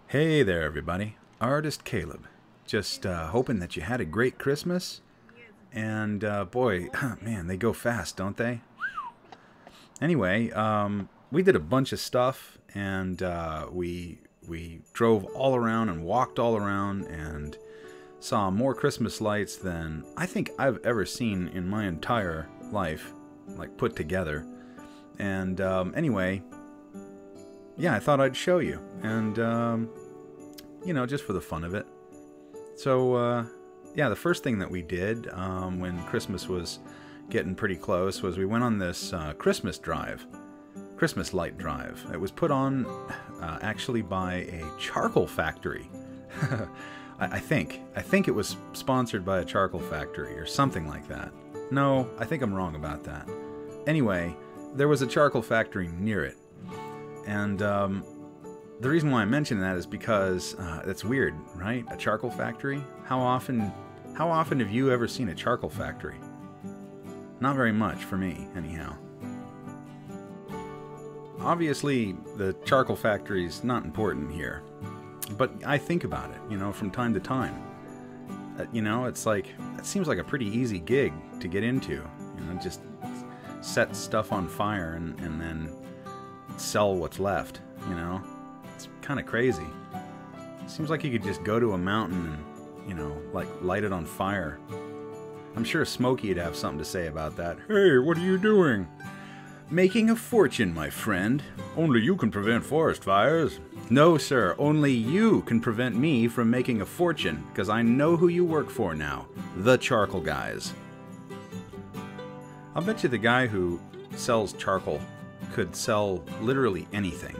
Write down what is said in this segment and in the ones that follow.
Hey there, everybody. Artist Caleb. Just hoping that you had a great Christmas. And boy, man, they go fast, don't they? Anyway, we did a bunch of stuff, and we drove all around and walked all around and saw more Christmas lights than I think I've ever seen in my entire life, like put together. And anyway, yeah, I thought I'd show you, and you know, just for the fun of it. So yeah, the first thing that we did when Christmas was getting pretty close was we went on this Christmas light drive. It was put on actually by a charcoal factory. I think it was sponsored by a charcoal factory or something like that. No, I think I'm wrong about that. Anyway, there was a charcoal factory near it, and the reason why I mention that is because that's weird, right? A charcoal factory? How often have you ever seen a charcoal factory? Not very much for me, anyhow. Obviously, the charcoal factory's not important here, but I think about it, you know, from time to time. You know, it's like, it seems like a pretty easy gig to get into. You know, just set stuff on fire and then sell what's left, you know? It's kind of crazy. Seems like you could just go to a mountain and, you know, like light it on fire. I'm sure Smokey'd have something to say about that. Hey, what are you doing? Making a fortune, my friend. Only you can prevent forest fires. No, sir, only you can prevent me from making a fortune, because I know who you work for now. The charcoal guys. I'll bet you the guy who sells charcoal could sell literally anything.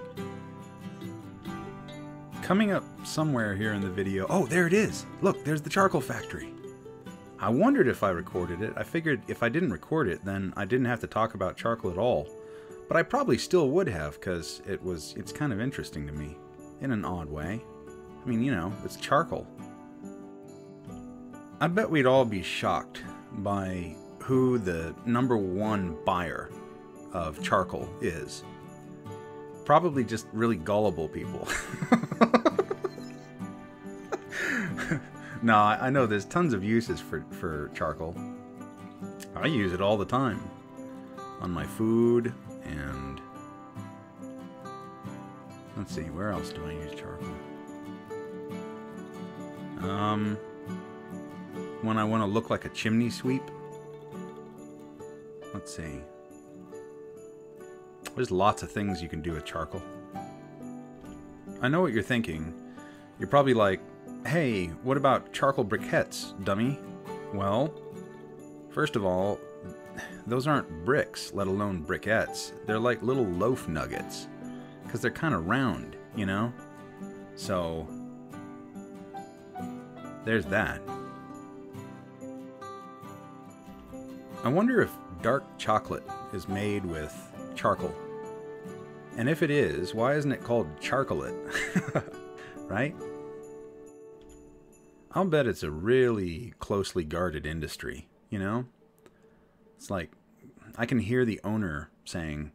Coming up somewhere here in the video... Oh, there it is! Look, there's the charcoal factory. I wondered if I recorded it. I figured if I didn't record it, then I didn't have to talk about charcoal at all. But I probably still would have, because it's kind of interesting to me. In an odd way. I mean, you know, it's charcoal. I bet we'd all be shocked by who the #1 buyer of charcoal is. Probably just really gullible people. No, I know there's tons of uses for charcoal. I use it all the time. On my food, and... Let's see, where else do I use charcoal? When I want to look like a chimney sweep. Let's see. There's lots of things you can do with charcoal. I know what you're thinking. You're probably like, hey, what about charcoal briquettes, dummy? Well, first of all, those aren't bricks, let alone briquettes. They're like little loaf nuggets, because they're kind of round, you know? So, there's that. I wonder if dark chocolate is made with charcoal. And if it is, why isn't it called charcolate? Right? I'll bet it's a really closely guarded industry, you know? It's like, I can hear the owner saying,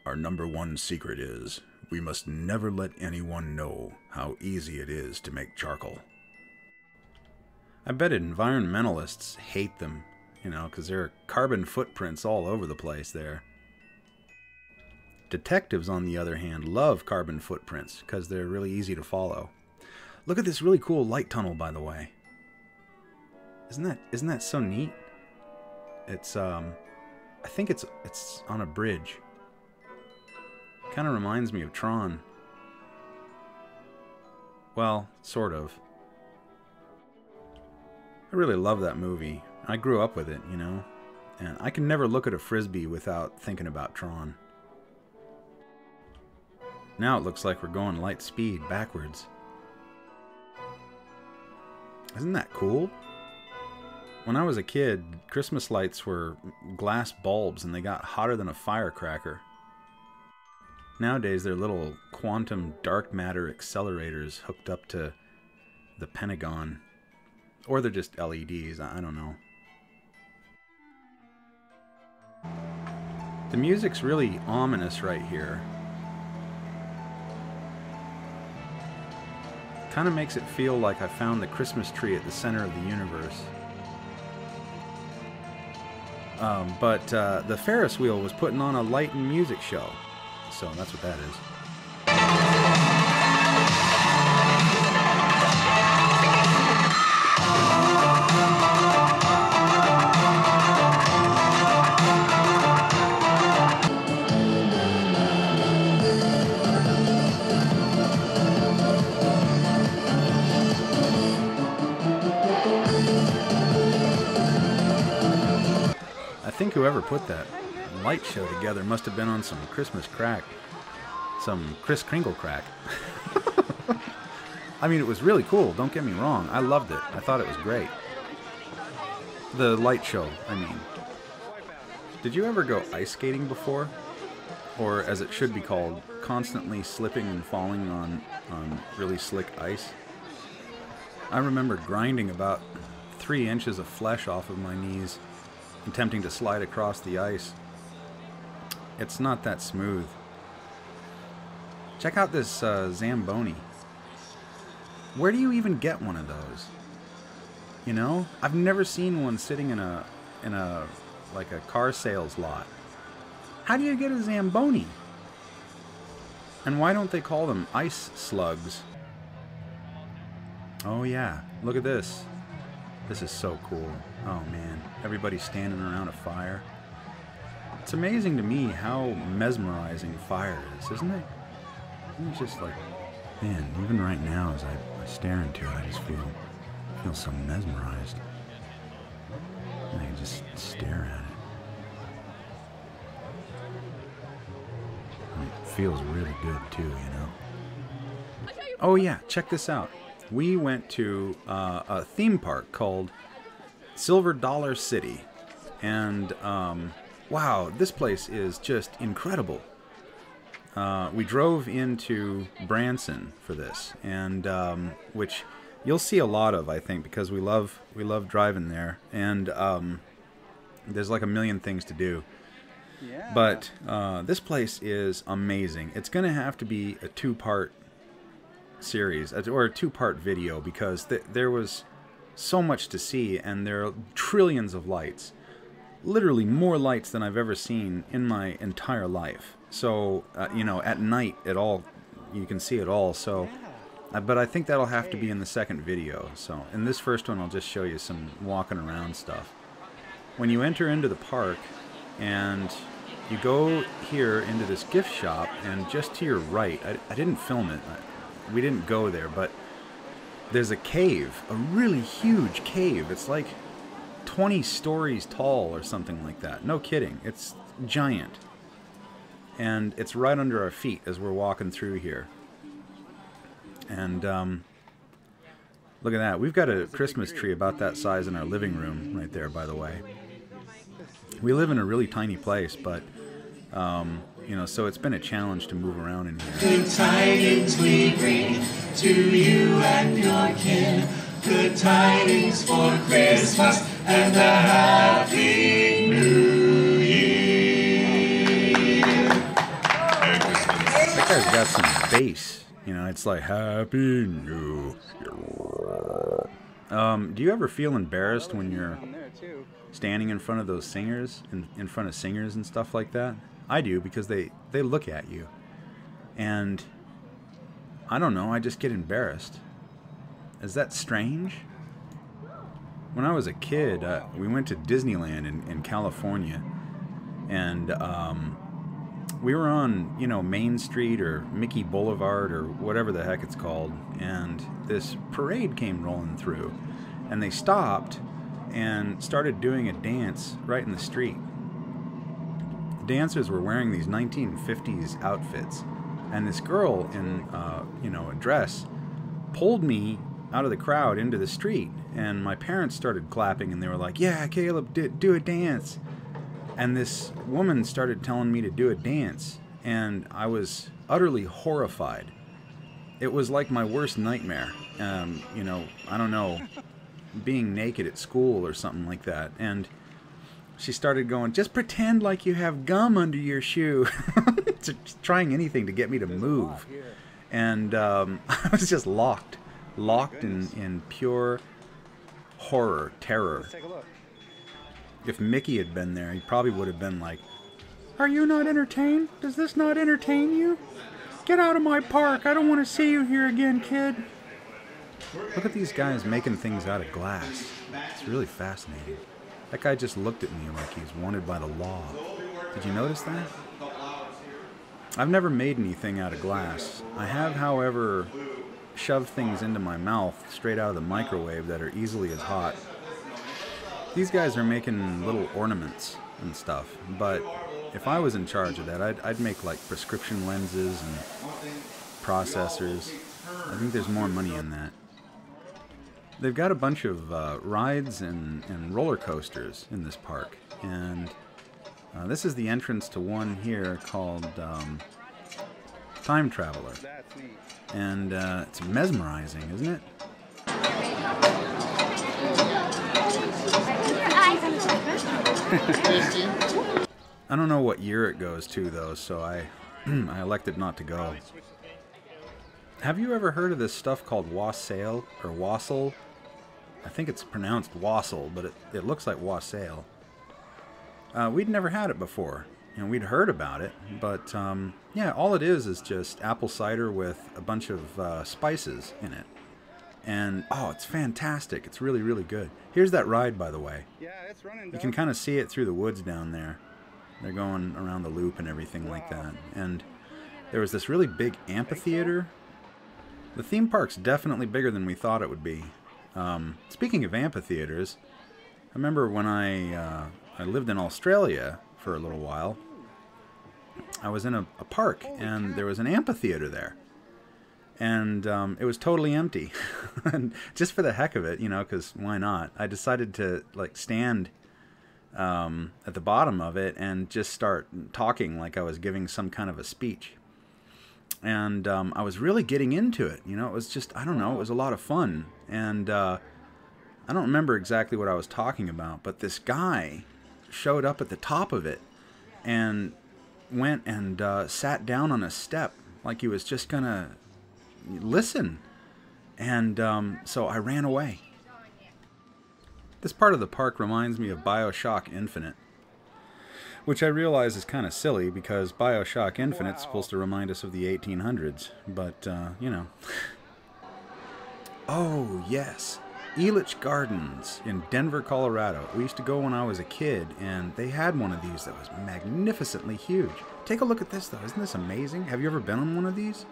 "Our #1 secret is, we must never let anyone know how easy it is to make charcoal." I bet environmentalists hate them, you know, because there are carbon footprints all over the place there. Detectives, on the other hand, love carbon footprints because they're really easy to follow. Look at this really cool light tunnel, by the way. Isn't that so neat? It's I think it's on a bridge. Kind of reminds me of Tron. Well, sort of. I really love that movie. I grew up with it, you know, and I can never look at a frisbee without thinking about Tron. Now it looks like we're going light speed backwards. Isn't that cool? When I was a kid, Christmas lights were glass bulbs and they got hotter than a firecracker. Nowadays they're little quantum dark matter accelerators hooked up to the Pentagon. Or they're just LEDs, I don't know. The music's really ominous right here. Kind of makes it feel like I found the Christmas tree at the center of the universe. But the Ferris Wheel was putting on a light and music show. So that's what that is. I think whoever put that light show together must have been on some Christmas crack. Some Kris Kringle crack. I mean, it was really cool, don't get me wrong. I loved it. I thought it was great. The light show, I mean. Did you ever go ice skating before? Or, as it should be called, constantly slipping and falling on really slick ice? I remember grinding about 3 inches of flesh off of my knees, attempting to slide across the ice. It's not that smooth. Check out this Zamboni. Where do you even get one of those? You know, I've never seen one sitting in a like a car sales lot. How do you get a Zamboni? And why don't they call them ice slugs? Oh yeah, look at this. This is so cool. Oh man, everybody's standing around a fire. It's amazing to me how mesmerizing fire is, isn't it? It's just like, man, even right now as I stare into it, I just feel so mesmerized. And I can just stare at it. And it feels really good too, you know? Oh yeah, check this out. We went to a theme park called Silver Dollar City, and wow, this place is just incredible. We drove into Branson for this, and which you'll see a lot of, I think, because we love driving there, and there's like a million things to do. Yeah. But this place is amazing. It's gonna have to be a 2-part series or a 2-part video, because there was so much to see, and there are trillions of lights, literally more lights than I've ever seen in my entire life. So you know, at night you can see it all. So but I think that'll have to be in the second video. So in this first one, I'll just show you some walking around stuff. When you enter into the park and you go here into this gift shop, and just to your right, I didn't film it, we didn't go there, but there's a cave, a really huge cave. It's like 20 stories tall or something like that. No kidding. It's giant. And it's right under our feet as we're walking through here. And look at that. We've got a Christmas tree about that size in our living room right there, by the way. We live in a really tiny place, but you know, so it's been a challenge to move around in here. Good tidings we bring to you and your kin. Good tidings for Christmas and a happy New Year. That guy's got some bass. You know, it's like Happy New Year. Do you ever feel embarrassed when you're standing in front of those singers, in front of singers and stuff like that? I do, because they look at you, and I don't know, I just get embarrassed. Is that strange? When I was a kid, we went to Disneyland in California, and we were on, you know, Main Street or Mickey Boulevard or whatever the heck it's called, and this parade came rolling through, and they stopped and started doing a dance right in the street. Dancers were wearing these 1950s outfits, and this girl in you know, a dress pulled me out of the crowd into the street, and my parents started clapping, and they were like, yeah, Caleb, do a dance. And this woman started telling me to do a dance, and I was utterly horrified. It was like my worst nightmare. You know, I don't know, being naked at school or something like that. And she started going, just pretend like you have gum under your shoe. Trying anything to get me to move. And I was just locked locked in pure horror, terror. Let's take a look. If Mickey had been there, he probably would have been like, "Are you not entertained? Does this not entertain you? Get out of my park. I don't want to see you here again, kid." Look at these guys making things out of glass. It's really fascinating. That guy just looked at me like he's wanted by the law. Did you notice that? I've never made anything out of glass. I have, however, shoved things into my mouth straight out of the microwave that are easily as hot. These guys are making little ornaments and stuff, but if I was in charge of that, I'd make like prescription lenses and processors. I think there's more money in that. They've got a bunch of rides and roller coasters in this park, and this is the entrance to one here called Time Traveler. That's neat. And it's mesmerizing, isn't it? I don't know what year it goes to, though, so I elected not to go. Have you ever heard of this stuff called Wassail or Wassail? I think it's pronounced Wassail, but it looks like Wassail. We'd never had it before. You know, we'd heard about it, but yeah, all it is just apple cider with a bunch of spices in it. And, oh, it's fantastic. It's really, really good. Here's that ride, by the way. Yeah, it's running. You can kind of see it through the woods down there. They're going around the loop and everything like that. And there was this really big amphitheater. The theme park's definitely bigger than we thought it would be. Speaking of amphitheaters, I remember when I lived in Australia for a little while. I was in a park, and there was an amphitheater there. And it was totally empty. And just for the heck of it, you know, because why not? I decided to like stand at the bottom of it and just start talking like I was giving some kind of a speech. And I was really getting into it. You know, it was just, I don't know, it was a lot of fun. And I don't remember exactly what I was talking about, but this guy showed up at the top of it and went and sat down on a step like he was just gonna listen. And so I ran away. This part of the park reminds me of BioShock Infinite, which I realize is kind of silly because BioShock Infinite's supposed to remind us of the 1800s, but you know. Oh yes, Elitch Gardens in Denver, Colorado. We used to go when I was a kid, and they had one of these that was magnificently huge. Take a look at this though, isn't this amazing? Have you ever been on one of these?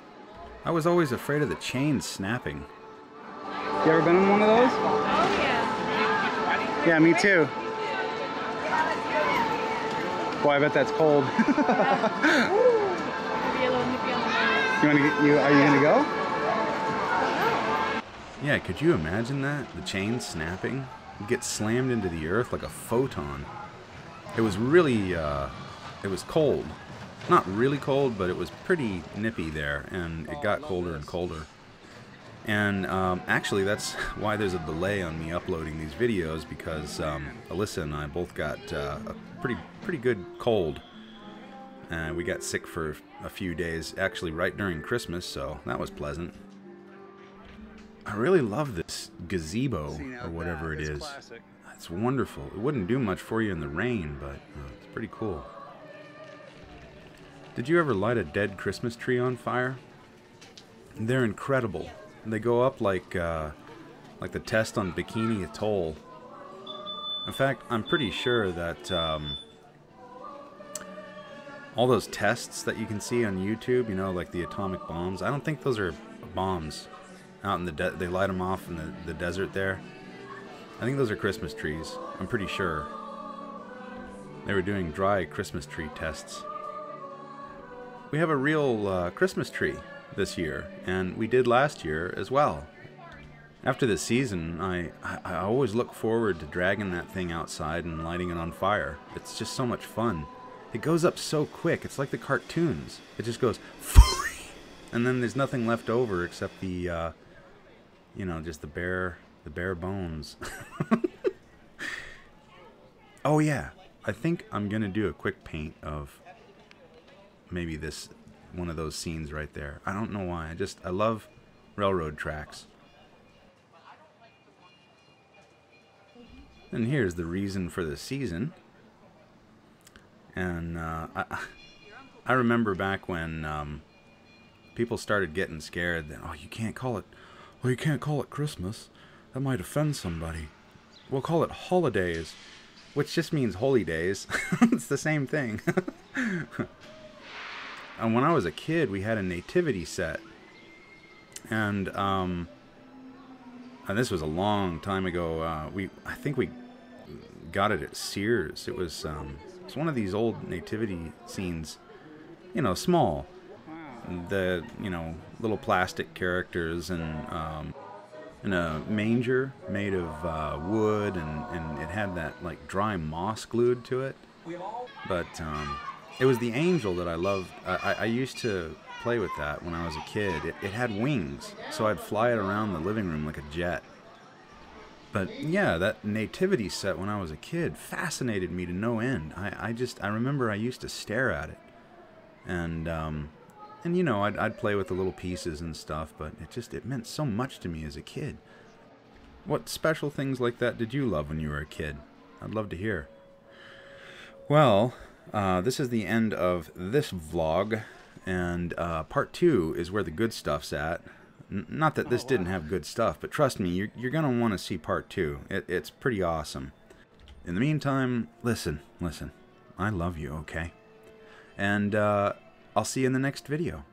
I was always afraid of the chains snapping. You ever been on one of those? Oh, yeah. Yeah, me too. Boy, I bet that's cold. Are you gonna go? Yeah, could you imagine that? The chain snapping? You get slammed into the earth like a photon. It was really, it was cold. Not really cold, but it was pretty nippy there, and it got colder and colder. And actually, that's why there's a delay on me uploading these videos, because Alyssa and I both got a pretty good cold. And we got sick for a few days, actually right during Christmas, so that was pleasant. I really love this gazebo, or whatever it is. It's wonderful. It wouldn't do much for you in the rain, but it's pretty cool. Did you ever light a dead Christmas tree on fire? They're incredible. They go up like the test on Bikini Atoll. In fact, I'm pretty sure that all those tests that you can see on YouTube, you know, like the atomic bombs, I don't think those are bombs. Out in the they light them off in the desert there. I think those are Christmas trees. I'm pretty sure. They were doing dry Christmas tree tests. We have a real Christmas tree this year, and we did last year as well. After the season, I always look forward to dragging that thing outside and lighting it on fire. It's just so much fun. It goes up so quick. It's like the cartoons. It just goes, and then there's nothing left over except the, you know, just the bare bones. Oh yeah, I think I'm gonna do a quick paint of maybe one of those scenes right there. I don't know why. I love railroad tracks. And here's the reason for the season. And I remember back when people started getting scared that, oh, you can't call it Christmas. That might offend somebody. We'll call it holidays, which just means holy days. It's the same thing. And when I was a kid, we had a nativity set. And this was a long time ago. I think we got it at Sears. It was it's one of these old nativity scenes, you know, small. The, you know, little plastic characters and a manger made of wood, and it had that like dry moss glued to it. But it was the angel that I loved. I used to play with that when I was a kid. It had wings, so I'd fly it around the living room like a jet. But yeah, that nativity set when I was a kid fascinated me to no end. I remember I used to stare at it, and you know, I'd play with the little pieces and stuff, but it meant so much to me as a kid. What special things like that did you love when you were a kid? I'd love to hear. Well, this is the end of this vlog, and part 2 is where the good stuff's at. Not that this didn't have good stuff, but trust me, you're going to want to see part 2. It's pretty awesome. In the meantime, listen. I love you, okay? And I'll see you in the next video.